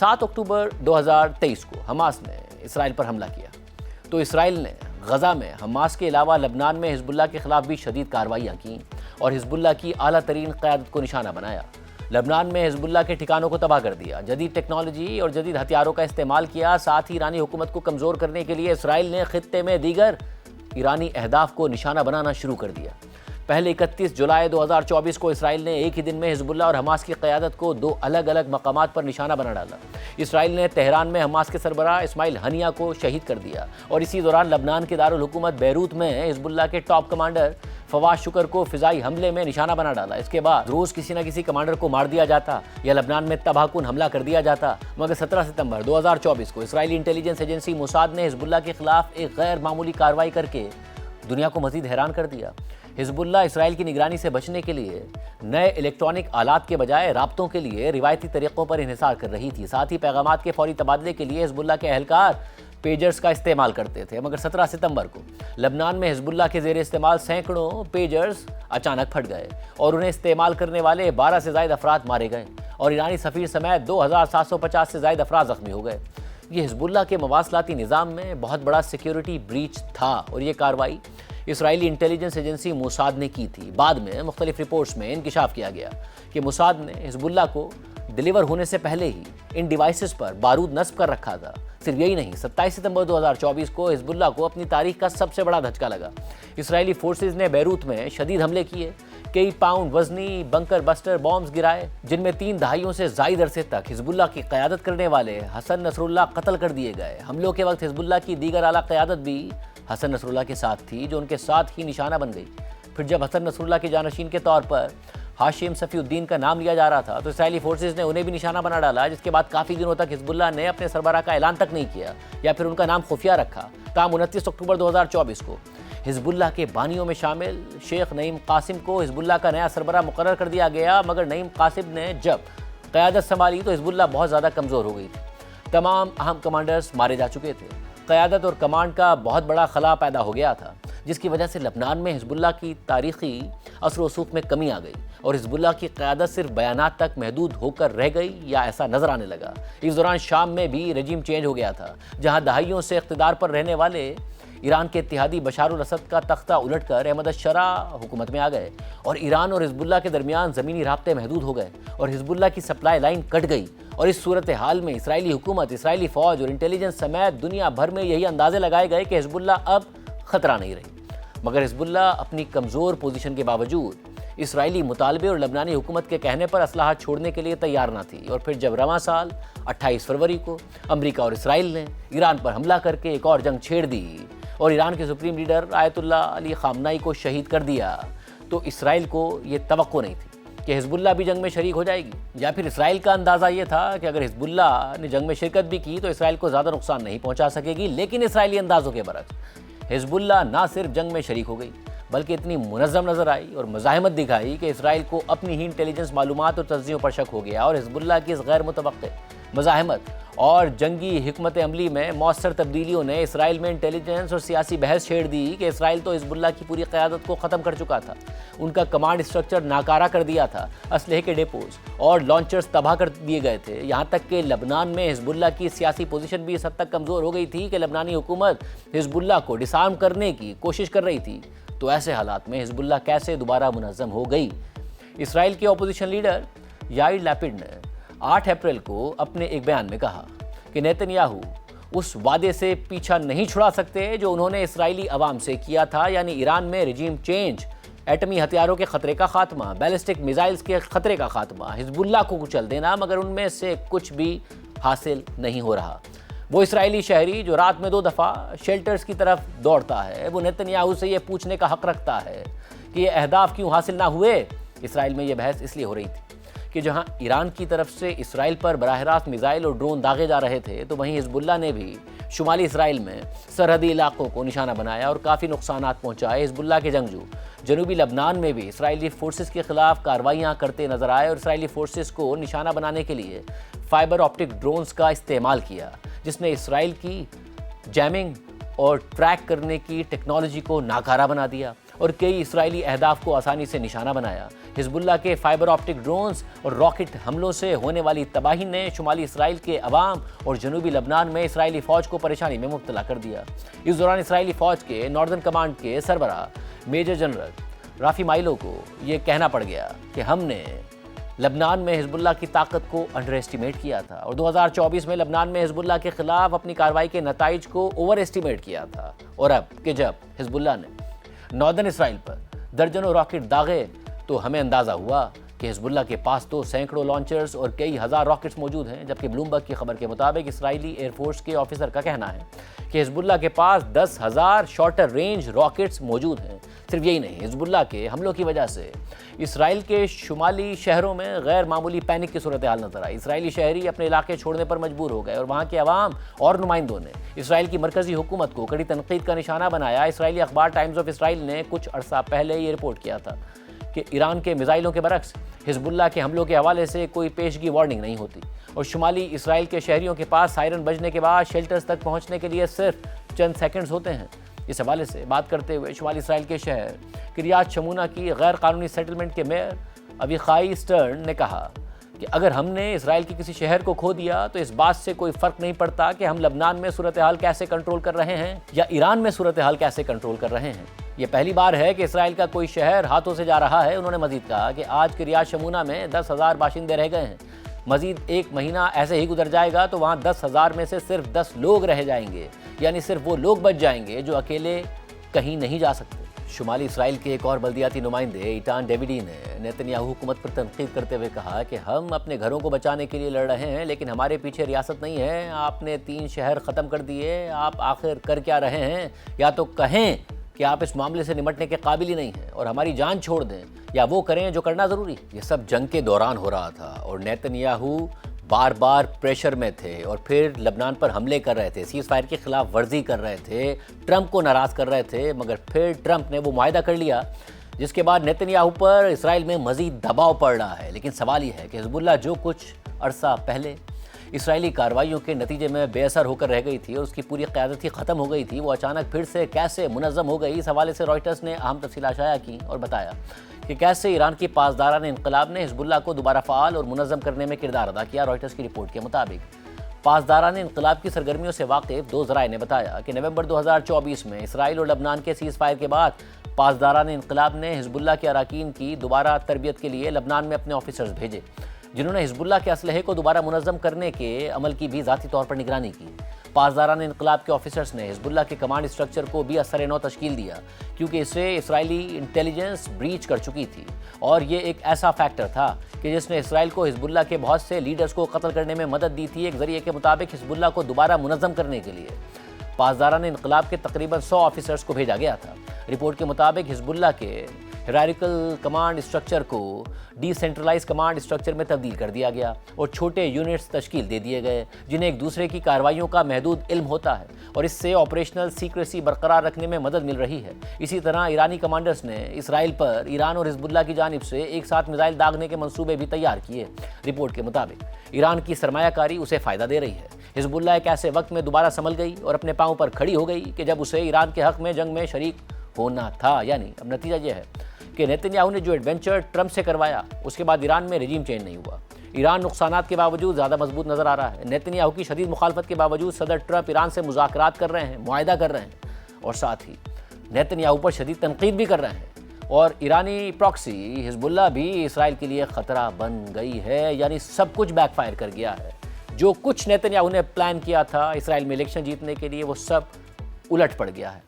7 اکتوبر 2023 کو حماس نے اسرائیل پر حملہ کیا تو اسرائیل نے غزہ میں حماس کے علاوہ لبنان میں حزب اللہ کے خلاف بھی شدید کارروائیاں کیں اور حزب اللہ کی اعلیٰ ترین قیادت کو نشانہ بنایا۔ لبنان میں حزب اللہ کے ٹھکانوں کو تباہ کر دیا، جدید ٹیکنالوجی اور جدید ہتھیاروں کا استعمال کیا، ساتھ ہی ایرانی حکومت کو کمزور کرنے کے لیے اسرائیل نے خطے میں دیگر ایرانی اہداف کو نشانہ بنانا شروع کر دیا۔ پہلے 31 جولائی 2024 کو اسرائیل نے ایک ہی دن میں حزب اللہ اور حماس کی قیادت کو 2 الگ الگ مقامات پر نشانہ بنا ڈالا۔ اسرائیل نے تہران میں حماس کے سربراہ اسماعیل ہنیہ کو شہید کر دیا اور اسی دوران لبنان کے دارالحکومت بیروت میں حزب اللہ کے ٹاپ کمانڈر فواز شکر کو فضائی حملے میں نشانہ بنا ڈالا۔ اس کے بعد روز کسی نہ کسی کمانڈر کو مار دیا جاتا یا لبنان میں تباہ کن حملہ کر دیا جاتا، مگر 17 ستمبر 2024 کو اسرائیلی انٹیلیجنس ایجنسی موساد نے حزب اللہ کے خلاف ایک غیر معمولی کارروائی کر کے دنیا کو مزید حیران کر دیا۔ حزب اللہ اسرائیل کی نگرانی سے بچنے کے لیے نئے الیکٹرانک آلات کے بجائے رابطوں کے لیے روایتی طریقوں پر انحصار کر رہی تھی، ساتھ ہی پیغامات کے فوری تبادلے کے لیے حزب اللہ کے اہلکار پیجرز کا استعمال کرتے تھے، مگر 17 ستمبر کو لبنان میں حزب اللہ کے زیر استعمال سینکڑوں پیجرز اچانک پھٹ گئے اور انہیں استعمال کرنے والے 12 سے زائد افراد مارے گئے اور ایرانی سفیر سمیت 2750 سے زائد افراد زخمی ہو گئے۔ یہ حزب اللہ کے مواصلاتی نظام میں بہت بڑا سیکیورٹی بریچ تھا اور یہ کارروائی اسرائیلی انٹیلیجنس ایجنسی موساد نے کی تھی۔ بعد میں مختلف رپورٹس میں انکشاف کیا گیا کہ موساد نے حزب اللہ کو ڈیلیور ہونے سے پہلے ہی ان ڈیوائسز پر بارود نصب کر رکھا تھا۔ صرف یہی نہیں، 27 ستمبر 2024 کو حزب اللہ کو اپنی تاریخ کا سب سے بڑا دھچکا لگا۔ اسرائیلی فورسز نے بیروت میں شدید حملے کیے، کئی پاؤنڈ وزنی بنکر بسٹر بامز گرائے، جن میں 3 دہائیوں سے زائد عرصے تک حزب اللہ کی قیادت کرنے والے حسن نصر اللہ قتل کر دیے گئے۔ حملوں کے وقت حزب اللہ کی دیگر اعلیٰ قیادت بھی حسن نصر اللہ کے ساتھ تھی، جو ان کے ساتھ ہی نشانہ بن گئی۔ پھر جب حسن نصر اللہ کے جانشین کے طور پر ہاشم صفی الدین کا نام لیا جا رہا تھا تو اسرائیلی فورسز نے انہیں بھی نشانہ بنا ڈالا، جس کے بعد کافی دنوں تک حزب اللہ نے اپنے سربراہ کا اعلان تک نہیں کیا یا پھر ان کا نام خفیہ رکھا۔ تاہم 29 اکتوبر 2024 کو حزب اللہ کے بانیوں میں شامل شیخ نعیم قاسم کو حزب اللہ کا نیا سربراہ مقرر کر دیا گیا، مگر نعیم قاسم نے جب قیادت سنبھالی تو حزب اللہ بہت زیادہ کمزور ہو گئی تھی۔ تمام اہم کمانڈرز مارے جا چکے تھے، قیادت اور کمانڈ کا بہت بڑا خلا پیدا ہو گیا تھا، جس کی وجہ سے لبنان میں حزب اللہ کی تاریخی اثر و رسوخ میں کمی آ گئی اور حزب اللہ کی قیادت صرف بیانات تک محدود ہو کر رہ گئی یا ایسا نظر آنے لگا۔ اس دوران شام میں بھی رجیم چینج ہو گیا تھا، جہاں دہائیوں سے اقتدار پر رہنے والے ایران کے اتحادی بشار الاسد کا تختہ الٹ کر احمد الشرع حکومت میں آ گئے اور ایران اور حزب اللہ کے درمیان زمینی رابطے محدود ہو گئے اور حزب اللہ کی سپلائی لائن کٹ گئی۔ اور اس صورتحال میں اسرائیلی حکومت، اسرائیلی فوج اور انٹیلیجنس سمیت دنیا بھر میں یہی اندازے لگائے گئے کہ حزب اللہ اب خطرہ نہیں رہی، مگر حزب اللہ اپنی کمزور پوزیشن کے باوجود اسرائیلی مطالبے اور لبنانی حکومت کے کہنے پر اسلحہ چھوڑنے کے لیے تیار نہ تھی۔ اور پھر جب رواں سال 28 فروری کو امریکہ اور اسرائیل نے ایران پر حملہ کر کے ایک اور جنگ چھیڑ دی اور ایران کے سپریم لیڈر آیت اللہ علی خامنائی کو شہید کر دیا، تو اسرائیل کو یہ توقع نہیں تھی کہ حزب اللہ بھی جنگ میں شریک ہو جائے گی، یا پھر اسرائیل کا اندازہ یہ تھا کہ اگر حزب اللہ نے جنگ میں شرکت بھی کی تو اسرائیل کو زیادہ نقصان نہیں پہنچا سکے گی۔ لیکن اسرائیلی اندازوں کے برعکس حزب اللہ نہ صرف جنگ میں شریک ہو گئی بلکہ اتنی منظم نظر آئی اور مزاحمت دکھائی کہ اسرائیل کو اپنی ہی انٹیلیجنس معلومات اور تجزیوں پر شک ہو گیا اور حزب اللہ کی اس غیر متوقع مزاحمت اور جنگی حکمت عملی میں مؤثر تبدیلیوں نے اسرائیل میں انٹیلیجنس اور سیاسی بحث چھیڑ دی کہ اسرائیل تو حزب اللہ کی پوری قیادت کو ختم کر چکا تھا، ان کا کمانڈ اسٹرکچر ناکارہ کر دیا تھا، اسلحے کے ڈیپوز اور لانچرز تباہ کر دیے گئے تھے، یہاں تک کہ لبنان میں حزب اللہ کی سیاسی پوزیشن بھی اس حد تک کمزور ہو گئی تھی کہ لبنانی حکومت حزب اللہ کو ڈس آرم کرنے کی کوشش کر رہی تھی۔ تو ایسے حالات میں حزب اللہ کیسے دوبارہ منظم ہو گئی؟ اسرائیل کے اپوزیشن لیڈر یائر لیپڈ نے 8 اپریل کو اپنے ایک بیان میں کہا کہ نیتنیاہو اس وعدے سے پیچھا نہیں چھڑا سکتے جو انہوں نے اسرائیلی عوام سے کیا تھا، یعنی ایران میں رجیم چینج، ایٹمی ہتھیاروں کے خطرے کا خاتمہ، بیلسٹک میزائلز کے خطرے کا خاتمہ، حزب اللہ کو کچل دینا، مگر ان میں سے کچھ بھی حاصل نہیں ہو رہا۔ وہ اسرائیلی شہری جو رات میں 2 دفعہ شیلٹرز کی طرف دوڑتا ہے، وہ نیتنیاہو سے یہ پوچھنے کا حق رکھتا ہے کہ یہ اہداف کیوں حاصل نہ ہوئے۔ اسرائیل میں یہ بحث اس لیے ہو رہی تھی کہ جہاں ایران کی طرف سے اسرائیل پر براہ راست میزائل اور ڈرون داغے جا رہے تھے، تو وہیں حزب اللہ نے بھی شمالی اسرائیل میں سرحدی علاقوں کو نشانہ بنایا اور کافی نقصانات پہنچائے۔ حزب اللہ کے جنگجو جنوبی لبنان میں بھی اسرائیلی فورسز کے خلاف کارروائیاں کرتے نظر آئے اور اسرائیلی فورسز کو نشانہ بنانے کے لیے فائبر آپٹک ڈرونز کا استعمال کیا، جس نے اسرائیل کی جیمنگ اور ٹریک کرنے کی ٹیکنالوجی کو ناکارہ بنا دیا اور کئی اسرائیلی اہداف کو آسانی سے نشانہ بنایا۔ حزب اللہ کے فائبر آپٹک ڈرونز اور راکٹ حملوں سے ہونے والی تباہی نے شمالی اسرائیل کے عوام اور جنوبی لبنان میں اسرائیلی فوج کو پریشانی میں مبتلا کر دیا۔ اس دوران اسرائیلی فوج کے ناردرن کمانڈ کے سربراہ میجر جنرل رافی مائلو کو یہ کہنا پڑ گیا کہ ہم نے لبنان میں حزب اللہ کی طاقت کو انڈر ایسٹیمیٹ کیا تھا اور 2024 میں لبنان میں حزب اللہ کے خلاف اپنی کارروائی کے نتائج کو اوور ایسٹیمیٹ کیا تھا، اور اب کہ جب حزب اللہ نے ناردرن اسرائیل پر درجنوں راکٹ داغے تو ہمیں اندازہ ہوا کہ حزب اللہ کے پاس تو سینکڑوں لانچرز اور کئی ہزار راکٹس موجود ہیں، جبکہ بلومبرگ کی خبر کے مطابق اسرائیلی ایئر فورس کے آفیسر کا کہنا ہے کہ حزب اللہ کے پاس 10,000 شارٹر رینج راکٹس موجود ہیں۔ صرف یہی نہیں، حزب اللہ کے حملوں کی وجہ سے اسرائیل کے شمالی شہروں میں غیر معمولی پینک کی صورتحال نظر آئی۔ اسرائیلی شہری اپنے علاقے چھوڑنے پر مجبور ہو گئے اور وہاں کے عوام اور نمائندوں نے اسرائیل کی مرکزی حکومت کو کڑی تنقید کا نشانہ بنایا۔ اسرائیلی اخبار ٹائمز آف اسرائیل نے کچھ عرصہ پہلے یہ رپورٹ کیا تھا کہ ایران کے میزائلوں کے برعکس حزب اللہ کے حملوں کے حوالے سے کوئی پیشگی وارننگ نہیں ہوتی، اور شمالی اسرائیل کے شہریوں کے پاس سائرن بجنے کے بعد شیلٹرز تک پہنچنے کے لیے صرف چند سیکنڈز ہوتے ہیں۔ اس حوالے سے بات کرتے ہوئے شمالی اسرائیل کے شہر کریات شمونا کی غیر قانونی سیٹلمنٹ کے میئر اویخائی اسٹرن نے کہا کہ اگر ہم نے اسرائیل کے کسی شہر کو کھو دیا تو اس بات سے کوئی فرق نہیں پڑتا کہ ہم لبنان میں صورتحال کیسے کنٹرول کر رہے ہیں یا ایران میں صورتحال کیسے کنٹرول کر رہے ہیں۔ یہ پہلی بار ہے کہ اسرائیل کا کوئی شہر ہاتھوں سے جا رہا ہے۔ انہوں نے مزید کہا کہ آج کریات شمونا میں 10,000 باشندے رہ گئے ہیں، مزید ایک مہینہ ایسے ہی گزر جائے گا تو وہاں 10,000 میں سے صرف 10 لوگ رہ جائیں گے، یعنی صرف وہ لوگ بچ جائیں گے جو اکیلے کہیں نہیں جا سکتے۔ شمالی اسرائیل کے ایک اور بلدیاتی نمائندے ایٹان ڈیویڈی نے نیتنیاہو حکومت پر تنقید کرتے ہوئے کہا کہ ہم اپنے گھروں کو بچانے کے لیے لڑ رہے ہیں، لیکن ہمارے پیچھے ریاست نہیں ہے۔ آپ نے 3 شہر ختم کر دیے، آپ آخر کر کیا رہے ہیں؟ یا تو کہیں کہ آپ اس معاملے سے نمٹنے کے قابل ہی نہیں ہیں اور ہماری جان چھوڑ دیں، یا وہ کریں جو کرنا ضروری۔ یہ سب جنگ کے دوران ہو رہا تھا اور نیتنیاہو بار بار پریشر میں تھے اور پھر لبنان پر حملے کر رہے تھے، سیز فائر کی خلاف ورزی کر رہے تھے، ٹرمپ کو ناراض کر رہے تھے، مگر پھر ٹرمپ نے وہ معاہدہ کر لیا جس کے بعد نیتنیاہو پر اسرائیل میں مزید دباؤ پڑ رہا ہے۔ لیکن سوال یہ ہے کہ حزب اللہ جو کچھ عرصہ پہلے اسرائیلی کارروائیوں کے نتیجے میں بے اثر ہو کر رہ گئی تھی اور اس کی پوری قیادت ہی ختم ہو گئی تھی، وہ اچانک پھر سے کیسے منظم ہو گئی؟ اس حوالے سے رائٹرز نے اہم تفصیلات شائع کی اور بتایا کہ کیسے ایران کی پاسداران انقلاب نے حزب اللہ کو دوبارہ فعال اور منظم کرنے میں کردار ادا کیا۔ رائٹرز کی رپورٹ کے مطابق پاسداران انقلاب کی سرگرمیوں سے واقف 2 ذرائع نے بتایا کہ نومبر 2024 میں اسرائیل اور لبنان کے سیز فائر کے بعد پاسداران انقلاب نے حزب اللہ کے اراکین کی دوبارہ تربیت کے لیے لبنان میں اپنے آفیسرز بھیجے، جنہوں نے حزب اللہ کے اسلحے کو دوبارہ منظم کرنے کے عمل کی بھی ذاتی طور پر نگرانی کی۔ پاسداران انقلاب کے آفیسرز نے حزب اللہ کے کمانڈ اسٹرکچر کو بھی اثر نو تشکیل دیا، کیونکہ اسے اسرائیلی انٹیلیجنس بریچ کر چکی تھی، اور یہ ایک ایسا فیکٹر تھا کہ جس نے اسرائیل کو حزب اللہ کے بہت سے لیڈرز کو قتل کرنے میں مدد دی تھی۔ ایک ذریعے کے مطابق حزب اللہ کو دوبارہ منظم کرنے کے لیے پاسداران انقلاب کے تقریباً 100 آفیسرز کو بھیجا گیا تھا۔ رپورٹ کے مطابق حزب اللہ کے ہیرارکل کمانڈ اسٹرکچر کو ڈی سینٹرلائز کمانڈ اسٹرکچر میں تبدیل کر دیا گیا اور چھوٹے یونٹس تشکیل دے دیے گئے جنہیں ایک دوسرے کی کارروائیوں کا محدود علم ہوتا ہے، اور اس سے آپریشنل سیکریسی برقرار رکھنے میں مدد مل رہی ہے۔ اسی طرح ایرانی کمانڈرز نے اسرائیل پر ایران اور حزب اللہ کی جانب سے ایک ساتھ میزائل داغنے کے منصوبے بھی تیار کیے۔ رپورٹ کے مطابق ایران کی سرمایہ کاری اسے فائدہ دے رہی ہے۔ حزب اللہ ایک ایسے وقت میں دوبارہ سنبھل گئی اور اپنے پاؤں پر کھڑی ہو گئی کہ جب اسے ایران کے حق میں جنگ میں شریک ہونا تھا۔ یعنی اب نتیجہ یہ ہے کہ نیتنیاہو نے جو ایڈونچر ٹرمپ سے کروایا، اس کے بعد ایران میں رجیم چینج نہیں ہوا۔ ایران نقصانات کے باوجود زیادہ مضبوط نظر آ رہا ہے۔ نیتنیاہو کی شدید مخالفت کے باوجود صدر ٹرمپ ایران سے مذاکرات کر رہے ہیں، معاہدہ کر رہے ہیں، اور ساتھ ہی نیتنیاہو پر شدید تنقید بھی کر رہے ہیں، اور ایرانی پراکسی حزب اللہ بھی اسرائیل کے لیے خطرہ بن گئی ہے۔ یعنی سب کچھ بیک فائر کر گیا ہے۔ جو کچھ نیتنیاہو نے پلان کیا تھا اسرائیل میں الیکشن جیتنے کے لیے، وہ سب الٹ پڑ گیا ہے۔